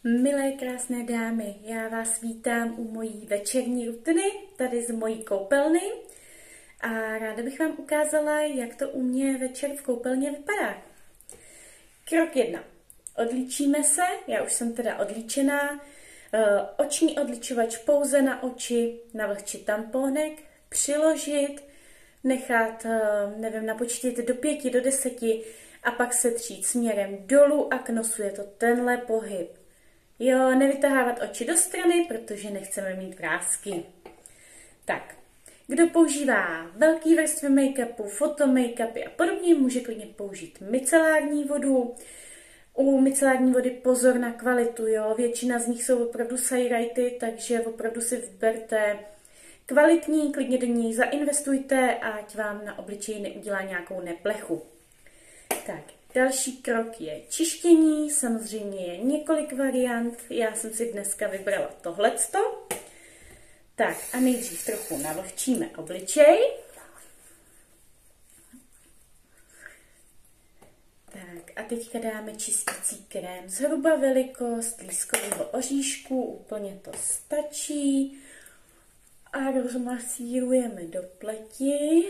Milé krásné dámy, já vás vítám u mojí večerní rutiny, tady z mojí koupelny a ráda bych vám ukázala, jak to u mě večer v koupelně vypadá. Krok 1. Odlíčíme se, já už jsem teda odlíčená, oční odličovač pouze na oči, navlhčit tampónek, přiložit, nechat, napočítat do 5, do 10 a pak se třít směrem dolů a k nosu, je to tenhle pohyb. Jo, nevytahávat oči do strany, protože nechceme mít vrásky. Tak, kdo používá velký vrstvy make-upu, foto make-upy a podobně, může klidně použít micelární vodu. U micelární vody pozor na kvalitu, jo, většina z nich jsou opravdu sajrajty, takže opravdu si vyberte kvalitní, klidně do ní zainvestujte, ať vám na obličeji neudělá nějakou neplechu. Tak, další krok je čištění, samozřejmě je několik variant, já jsem si dneska vybrala tohleto. Tak a nejdřív trochu navlhčíme obličej. Tak a teďka dáme čistící krém, zhruba velikost lískového oříšku, úplně to stačí. A rozmasírujeme do pleti.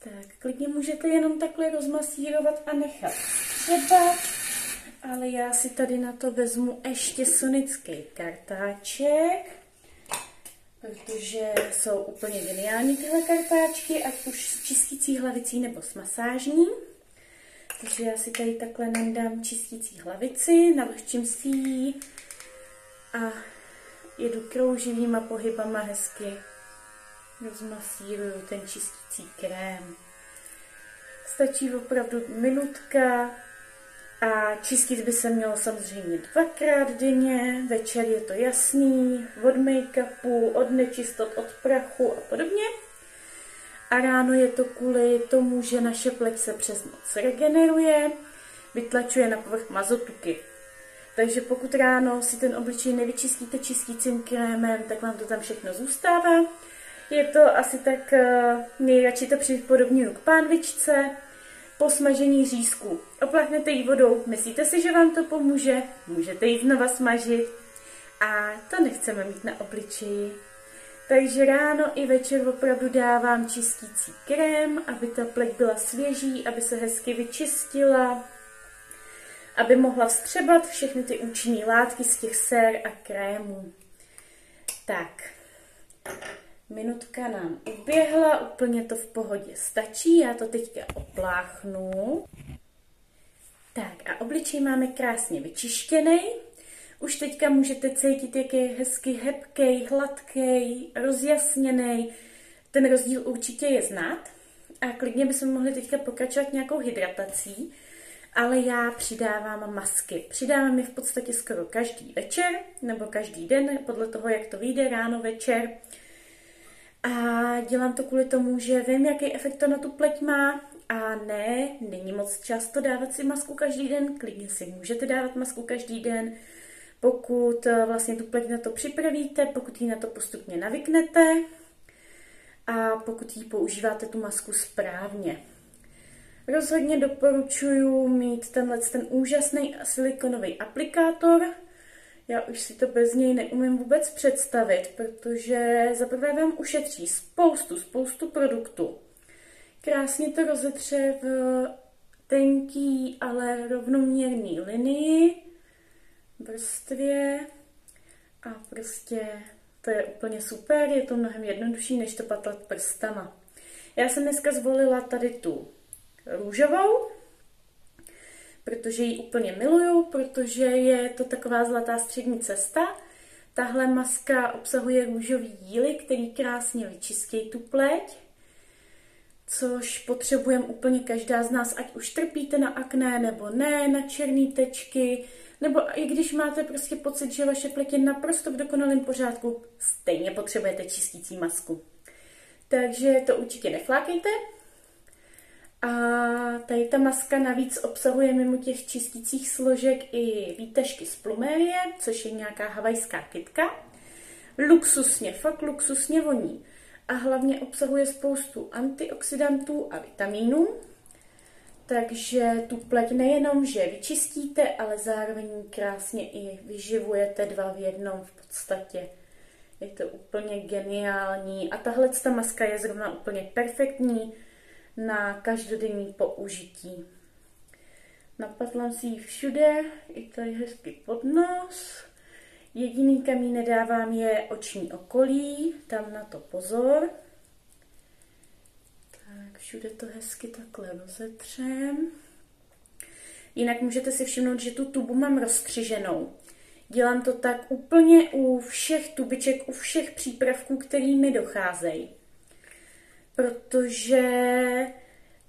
Tak, klidně můžete jenom takhle rozmasírovat a nechat třeba, ale já si tady na to vezmu ještě sonický kartáček, protože jsou úplně geniální tyhle kartáčky, ať už s čistící hlavicí nebo s masážní. Takže já si tady takhle nandám čistící hlavici, navlhčím si ji a jedu krouživýma pohybama hezky. Rozmasíruju ten čistící krém. Stačí opravdu minutka a čistit by se mělo samozřejmě 2krát denně. Večer je to jasný, od make-upu, od nečistot, od prachu a podobně. A ráno je to kvůli tomu, že naše pleť se přes noc regeneruje, vytlačuje na povrch mazotuky. Takže pokud ráno si ten obličej nevyčistíte čistícím krémem, tak vám to tam všechno zůstává. Je to asi tak, nejradši to připodobňuji k pánvičce, po smažení řízku. Opláchnete ji vodou, myslíte si, že vám to pomůže, můžete ji znova smažit a to nechceme mít na obličeji. Takže ráno i večer opravdu dávám čistící krém, aby ta pleť byla svěží, aby se hezky vyčistila, aby mohla vstřebat všechny ty účinné látky z těch sér a krémů. Tak. Minutka nám uběhla, úplně to v pohodě stačí, já to teďka opláchnu. Tak a obličej máme krásně vyčištěný. Už teďka můžete cítit, jak je hezky hebkej, hladkej, rozjasněný. Ten rozdíl určitě je znát. A klidně bychom mohli teďka pokračovat nějakou hydratací, ale já přidávám masky. Přidávám je v podstatě skoro každý večer, nebo každý den, podle toho, jak to vyjde, ráno, večer. A dělám to kvůli tomu, že vím, jaký efekt to na tu pleť má a ne, není moc často dávat si masku každý den, klidně si můžete dávat masku každý den, pokud vlastně tu pleť na to připravíte, pokud ji na to postupně navyknete a pokud ji používáte tu masku správně. Rozhodně doporučuji mít ten úžasný silikonový aplikátor. Já už si to bez něj neumím vůbec představit, protože zaprvé vám ušetří spoustu produktů. Krásně to rozetře v tenký, ale rovnoměrný linii, vrstvě a prostě to je úplně super, je to mnohem jednodušší, než to patlat prstama. Já jsem dneska zvolila tady tu růžovou, protože ji úplně miluju, protože je to taková zlatá střední cesta. Tahle maska obsahuje růžový jíly, který krásně vyčistí tu pleť, což potřebujeme úplně každá z nás, ať už trpíte na akné nebo ne, na černé tečky, nebo i když máte prostě pocit, že vaše pleť je naprosto v dokonalém pořádku, stejně potřebujete čistící masku. Takže to určitě neflákejte. A tady ta maska navíc obsahuje mimo těch čistících složek i výtažky z plumérie, což je nějaká havajská kytka. Luxusně, fakt luxusně voní. A hlavně obsahuje spoustu antioxidantů a vitamínů. takže tu pleť nejenom, že vyčistíte, ale zároveň krásně i vyživujete 2 v 1 v podstatě. Je to úplně geniální a tahle ta maska je zrovna úplně perfektní na každodenní použití. Napadla si ji všude, i tady hezky pod nos. Jediný, kam ji nedávám, je oční okolí, tam na to pozor. Tak, všude to hezky takhle rozetřem. Jinak můžete si všimnout, že tu tubu mám rozstřiženou. Dělám to tak úplně u všech tubiček, u všech přípravků, který mi docházejí. Protože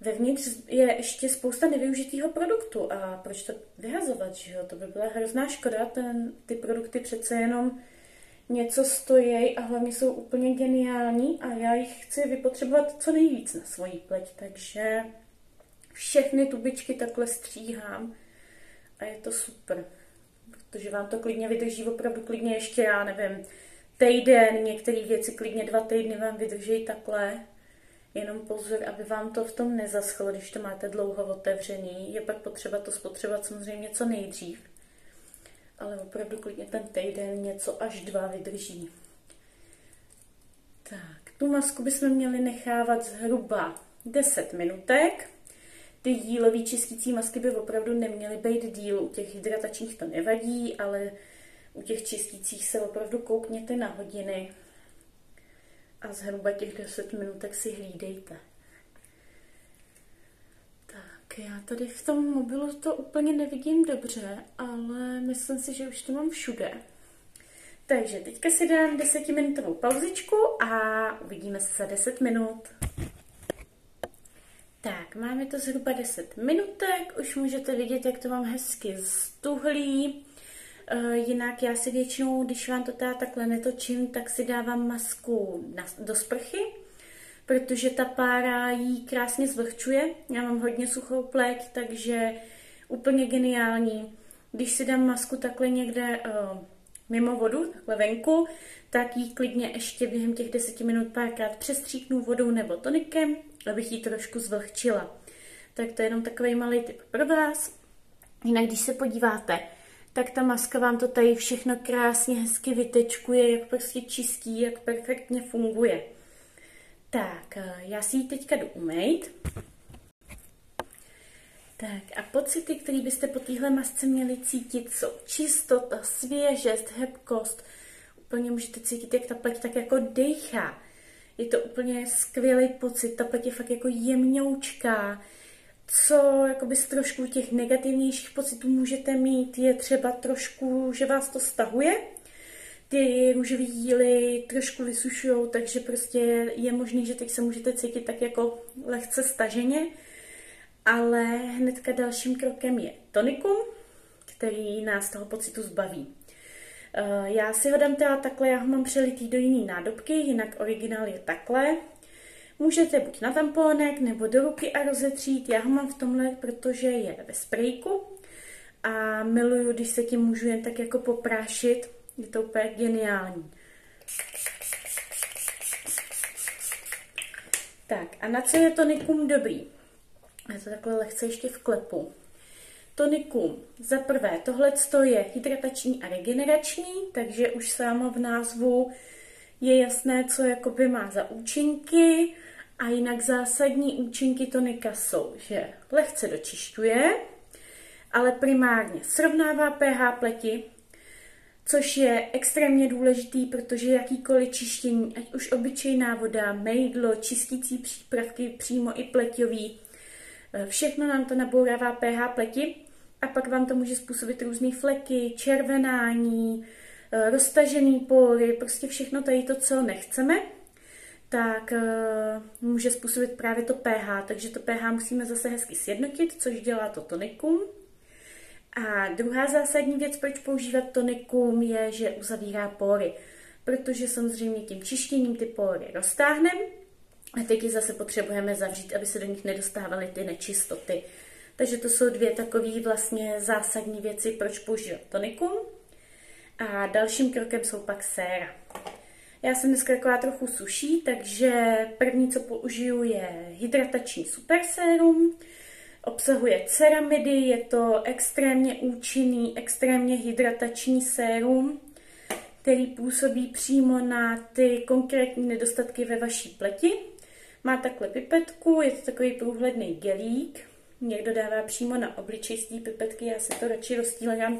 vevnitř je ještě spousta nevyužitého produktu. A proč to vyhazovat, že jo? To by byla hrozná škoda. Ty produkty přece jenom něco stojí a hlavně jsou úplně geniální a já jich chci vypotřebovat co nejvíc na svoji pleť. Takže všechny tubičky takhle stříhám a je to super. Protože vám to klidně vydrží opravdu klidně ještě, já nevím, týden, některé věci klidně 2 týdny vám vydrží takhle. Jenom pozor, aby vám to v tom nezaschlo, když to máte dlouho otevřený. Je pak potřeba to spotřebovat samozřejmě co nejdřív. Ale opravdu klidně ten týden něco až 2 vydrží. Tak, tu masku bychom měli nechávat zhruba 10 minutek. Ty dílové čistící masky by opravdu neměly být díl, u těch hydratačních to nevadí, ale u těch čistících se opravdu koukněte na hodiny a zhruba těch 10 minutek si hlídejte. Tak, já tady v tom mobilu to úplně nevidím dobře, ale myslím si, že už to mám všude. Takže teďka si dám 10minutovou pauzičku a uvidíme se za 10 minut. Tak, máme to zhruba 10 minutek, už můžete vidět, jak to mám hezky stuhlý. Jinak já si většinou, když vám to takhle netočím, tak si dávám masku do sprchy, protože ta pára jí krásně zvlhčuje. Já mám hodně suchou pleť, takže úplně geniální. Když si dám masku takhle někde mimo vodu, takhle venku, tak ji klidně ještě během těch 10 minut párkrát přestříknu vodou nebo tonikem, abych ji trošku zvlhčila. Tak to je jenom takový malý tip pro vás. Jinak když se podíváte, tak ta maska vám to tady všechno krásně hezky vytečkuje, jak prostě čistí, jak perfektně funguje. Tak, já si ji teďka jdu umýt. Tak a pocity, které byste po téhle masce měli cítit, jsou čistota, svěžest, hebkost. Úplně můžete cítit, jak ta pleť tak jako dejchá. Je to úplně skvělý pocit, ta pleť je fakt jako jemňoučká. Co jakoby z trošku těch negativnějších pocitů můžete mít, je třeba trošku, že vás to stahuje. Ty růžové jíly trošku vysušujou, takže prostě je možný, že teď se můžete cítit tak jako lehce staženě. Ale hnedka dalším krokem je tonikum, který nás toho pocitu zbaví. Já si ho dám teda takhle, já ho mám přelitý do jiný nádobky, jinak originál je takhle. Můžete buď na tampónek nebo do ruky a rozetřít. Já ho mám v tomhle, protože je ve sprejku a miluju, když se tím můžu jen tak jako poprášit. Je to úplně geniální. Tak a na co je tonikum dobrý? Já to takhle lehce ještě vklepu. Tonikum. Za prvé, tohle je hydratační a regenerační, takže už samo v názvu je jasné, co jakoby má za účinky. A jinak zásadní účinky tonika jsou, že lehce dočišťuje, ale primárně srovnává pH pleti, což je extrémně důležitý, protože jakýkoliv čištění, ať už obyčejná voda, mejdlo, čistící přípravky, přímo i pleťový, všechno nám to nabourává pH pleti a pak vám to může způsobit různé fleky, červenání, roztažený pory, prostě všechno tady to, co nechceme, tak může způsobit právě to pH, takže to pH musíme zase hezky sjednotit, což dělá to tonikum. A druhá zásadní věc, proč používat tonikum, je, že uzavírá pory, protože samozřejmě tím čištěním ty pory roztáhneme a teď je zase potřebujeme zavřít, aby se do nich nedostávaly ty nečistoty. Takže to jsou dvě takové vlastně zásadní věci, proč používat tonikum. A dalším krokem jsou pak séra. Já jsem dneska taková trochu suší, takže první, co použiju, je hydratační super sérum. Obsahuje ceramidy, je to extrémně účinný, extrémně hydratační sérum, který působí přímo na ty konkrétní nedostatky ve vaší pleti. Má takhle pipetku, je to takový průhledný gelík. Někdo dává přímo na obličej z té pipetky, já si to radši roztílám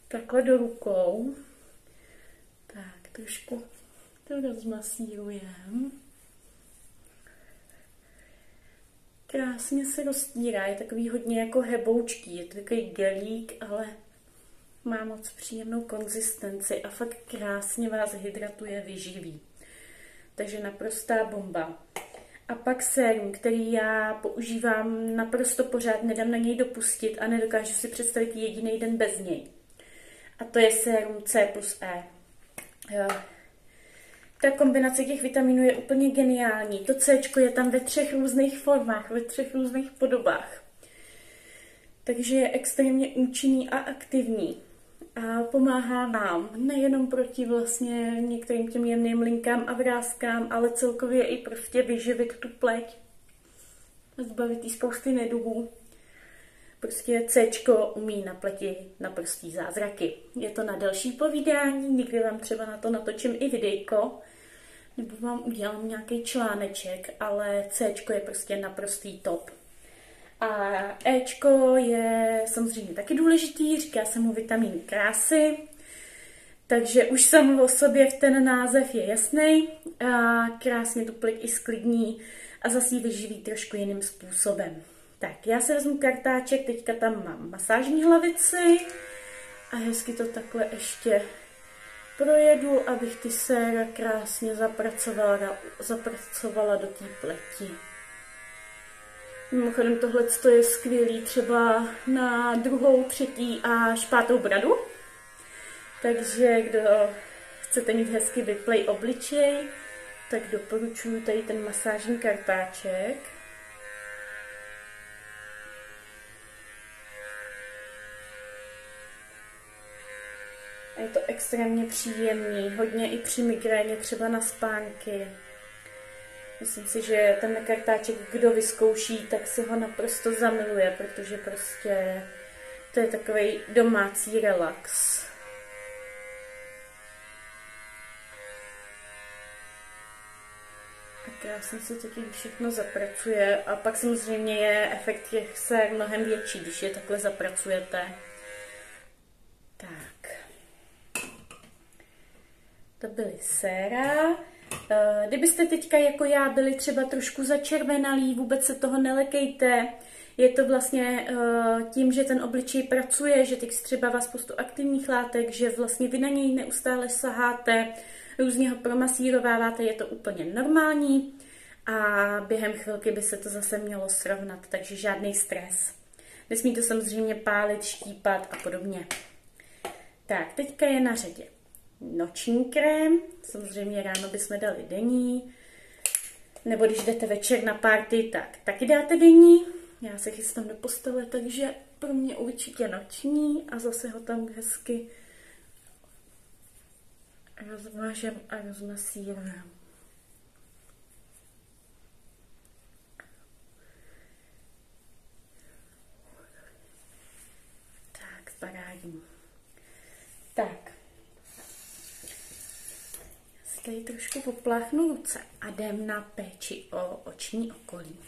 takhle do rukou. Tak, trošku to rozmasírujem. Krásně se roztírá, je takový hodně jako heboučký, je to takový gelík, ale má moc příjemnou konzistenci a fakt krásně vás hydratuje, vyživí. Takže naprostá bomba. A pak sérum, který já používám naprosto pořád, nedám na něj dopustit a nedokážu si představit jediný den bez něj. A to je sérum C+E. Ta kombinace těch vitaminů je úplně geniální. To C je tam ve 3 různých formách, ve 3 různých podobách. Takže je extrémně účinný a aktivní. A pomáhá nám nejenom proti vlastně některým těm jemným linkám a vráskám, ale celkově i prostě vyživit tu pleť. Zbavit jí spousty neduhů. Prostě C umí na pleti naprostý zázraky. Je to na delší povídání, někdy vám třeba na to natočím i videjko, nebo vám udělám nějaký článeček, ale C je prostě naprostý top. A Ečko je samozřejmě taky důležitý, říká se mu vitamin krásy, takže už samo o sobě ten název je jasný a krásně tu pleť i sklidní a zase ji vyživí trošku jiným způsobem. Tak, já se vezmu kartáček, teďka tam mám masážní hlavici a hezky to takhle ještě projedu, abych ty séra krásně zapracovala do té pleti. Mimochodem tohle je skvělý třeba na 2., 3. až 5. bradu. Takže kdo chcete mít hezky vyplej obličej, tak doporučuji tady ten masážní kartáček. A je to extrémně příjemný, hodně i při migréně, třeba na spánky. Myslím si, že ten kartáček, kdo vyzkouší, tak si ho naprosto zamiluje, protože prostě to je takový domácí relax. A krásně se to tím všechno zapracuje a pak samozřejmě je efekt těch sér mnohem větší, když je takhle zapracujete. Tak. To byly séra. Kdybyste teďka jako já byli třeba trošku začervenalí, vůbec se toho nelekejte. Je to vlastně tím, že ten obličej pracuje, že teď třeba vás spoustu aktivních látek, že vlastně vy na něj neustále saháte, různě ho promasírováváte, je to úplně normální a během chvilky by se to zase mělo srovnat, takže žádný stres. Nesmí to samozřejmě pálit, štípat a podobně. Tak, teďka je na řadě noční krém, samozřejmě ráno bychom dali denní, nebo když jdete večer na party, tak taky dáte denní. Já se chystám do postele, takže pro mě určitě noční a zase ho tam hezky rozmažem a rozmasírujeme. Tak, parádní. Tak. Tady trošku popláchnu ruce a jdem na péči o oční okolí.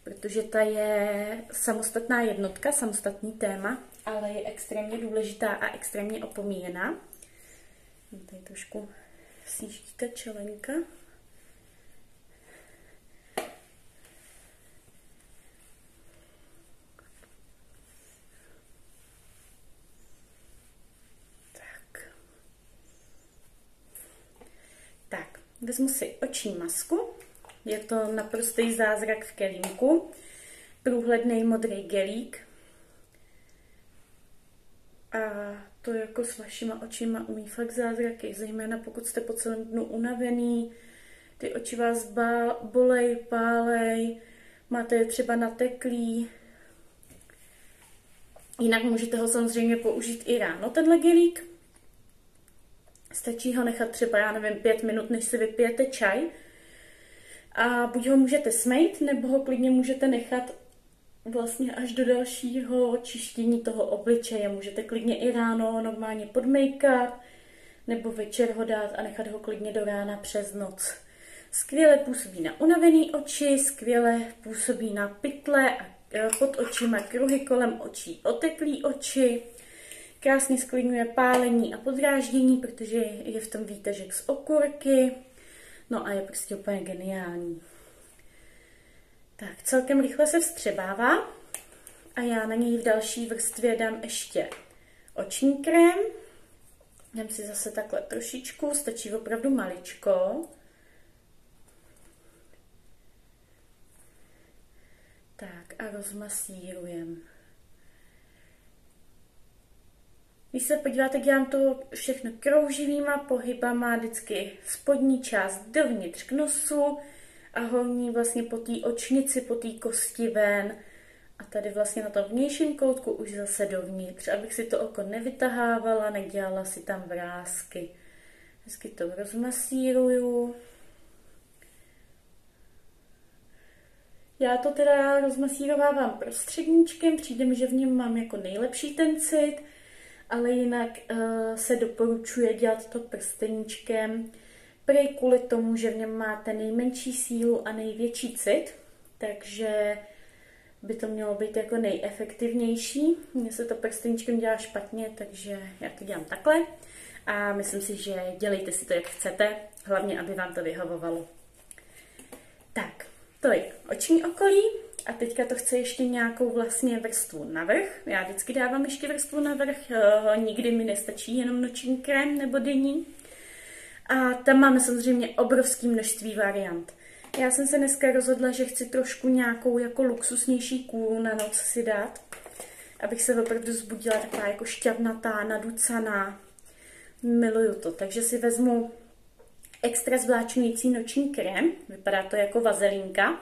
Protože ta je samostatná jednotka, samostatný téma, ale je extrémně důležitá a extrémně opomíjená. Tady trošku sníží ta čelenka. Vezmu si oční masku, je to naprostý zázrak v kelímku, průhledný modrý gelík a to jako s vašima očima umí fakt zázraky, zejména pokud jste po celém dnu unavený, ty oči vás bolej, pálej, máte je třeba nateklý. Jinak můžete ho samozřejmě použít i ráno, tenhle gelík. Stačí ho nechat třeba, já nevím, 5 minut, než si vypijete čaj. A buď ho můžete smejt, nebo ho klidně můžete nechat vlastně až do dalšího čištění toho obličeje. Můžete klidně i ráno normálně pod make-up, nebo večer ho dát a nechat ho klidně do rána přes noc. Skvěle působí na unavený oči, skvěle působí na pytle a pod očima, kruhy kolem očí, oteklý oči. Krásně sklidňuje pálení a podráždění, protože je v tom výtažek z okurky. No a je prostě úplně geniální. Tak, celkem rychle se vstřebává a já na něj v další vrstvě dám ještě oční krém. Dám si zase takhle trošičku, stačí opravdu maličko. Tak a rozmasírujem. Když se podíváte, dělám to všechno krouživýma pohybama, vždycky spodní část dovnitř k nosu a horní vlastně po té očnici, po té kosti ven. A tady vlastně na tom vnějším koutku už zase dovnitř, abych si to oko nevytahávala, nedělala si tam vrásky. Vždycky to rozmasíruju. Já to teda rozmasírovávám prostředníčkem, přijde mi, že v něm mám jako nejlepší ten cit, ale jinak se doporučuje dělat to prsteníčkem, prej kvůli tomu, že v něm máte nejmenší sílu a největší cit, takže by to mělo být jako nejefektivnější. Mně se to prsteníčkem dělá špatně, takže já to dělám takhle a myslím si, že dělejte si to, jak chcete, hlavně, aby vám to vyhovovalo. Tak, tolik oční okolí a teďka to chce ještě nějakou vlastně vrstvu navrch. Já vždycky dávám ještě vrstvu navrch, nikdy mi nestačí jenom noční krém nebo denní. A tam máme samozřejmě obrovské množství variant. Já jsem se dneska rozhodla, že chci trošku nějakou jako luxusnější kůru na noc si dát, abych se opravdu zbudila taková jako šťavnatá, naducaná. Miluju to, takže si vezmu extra zvláčňující noční krém, vypadá to jako vazelínka.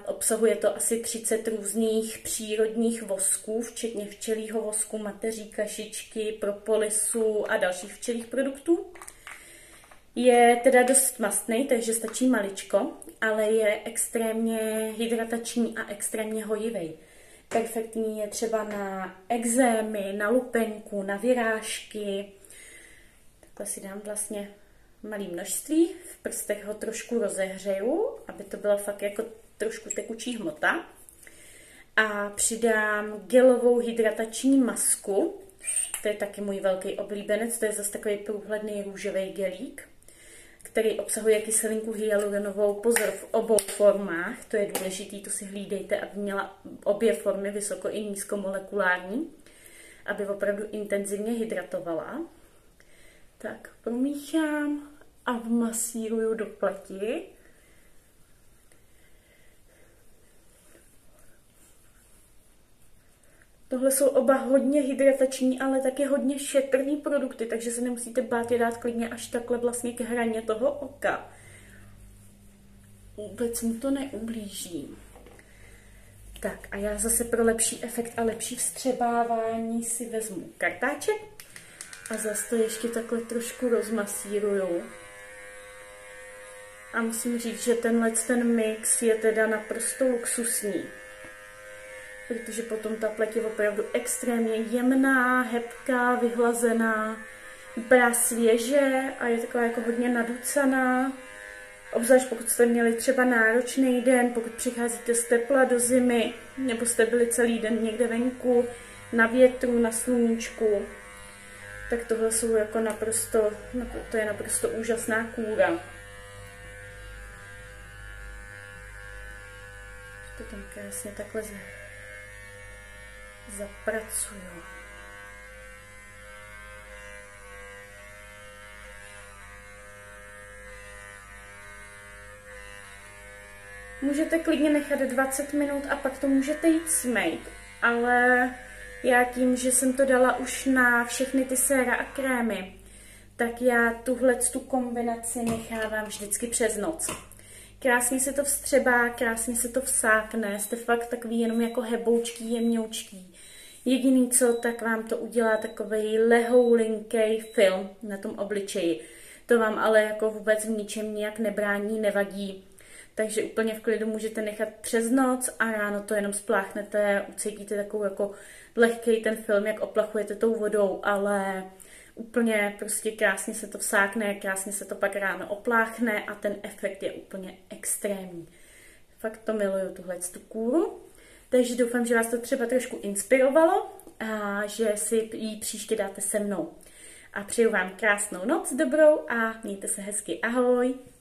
Obsahuje to asi 30 různých přírodních vosků, včetně včelího vosku, mateří kašičky, propolisu a dalších včelích produktů. Je teda dost mastný, takže stačí maličko, ale je extrémně hydratační a extrémně hojivý. Perfektní je třeba na ekzémy, na lupenku, na vyrážky. Takhle si dám vlastně malé množství, v prstech ho trošku rozehřeju, aby to byla fakt jako trošku tekučí hmota. A přidám gelovou hydratační masku, to je taky můj velký oblíbenec, to je zase takový průhledný růžový gelík, který obsahuje kyselinku hyaluronovou, pozor, v obou formách, to je důležité, to si hlídejte, aby měla obě formy vysoko i nízkomolekulární, aby opravdu intenzivně hydratovala. Tak promíchám a vmasíruju do pleti. Tohle jsou oba hodně hydratační, ale taky hodně šetrný produkty, takže se nemusíte bát je dát klidně až takhle vlastně k hraně toho oka. Vůbec mu to neublíží. Tak a já zase pro lepší efekt a lepší vstřebávání si vezmu kartáček a zase to ještě takhle trošku rozmasíruju. A musím říct, že ten mix je teda naprosto luxusní. Protože potom ta pleť je opravdu extrémně jemná, hebká, vyhlazená, vypadá svěže a je taková jako hodně naducaná. Obzvlášť pokud jste měli třeba náročný den, pokud přicházíte z tepla do zimy, nebo jste byli celý den někde venku, na větru, na sluníčku, tak tohle jsou jako to je naprosto úžasná kůra. To tam krásně takhle zapracuju. Můžete klidně nechat 20 minut a pak to můžete jít smejt, ale já tím, že jsem to dala už na všechny ty séra a krémy, tak já tu kombinaci nechávám vždycky přes noc. Krásně se to vstřebá, krásně se to vsákne, jste fakt takový jenom jako heboučký, jemňoučký. Jediný co, tak vám to udělá takovej lehoulinký film na tom obličeji. To vám ale jako vůbec v ničem nijak nebrání, nevadí. takže úplně v klidu můžete nechat přes noc a ráno to jenom spláchnete, ucítíte takovou jako lehkej ten film, jak oplachujete tou vodou, ale úplně prostě krásně se to vsákne, krásně se to pak ráno opláchne a ten efekt je úplně extrémní. Fakt to miluju, tuhle kůru. Takže doufám, že vás to třeba trošku inspirovalo a že si ji příště dáte se mnou. A přeju vám krásnou noc dobrou a mějte se hezky. Ahoj!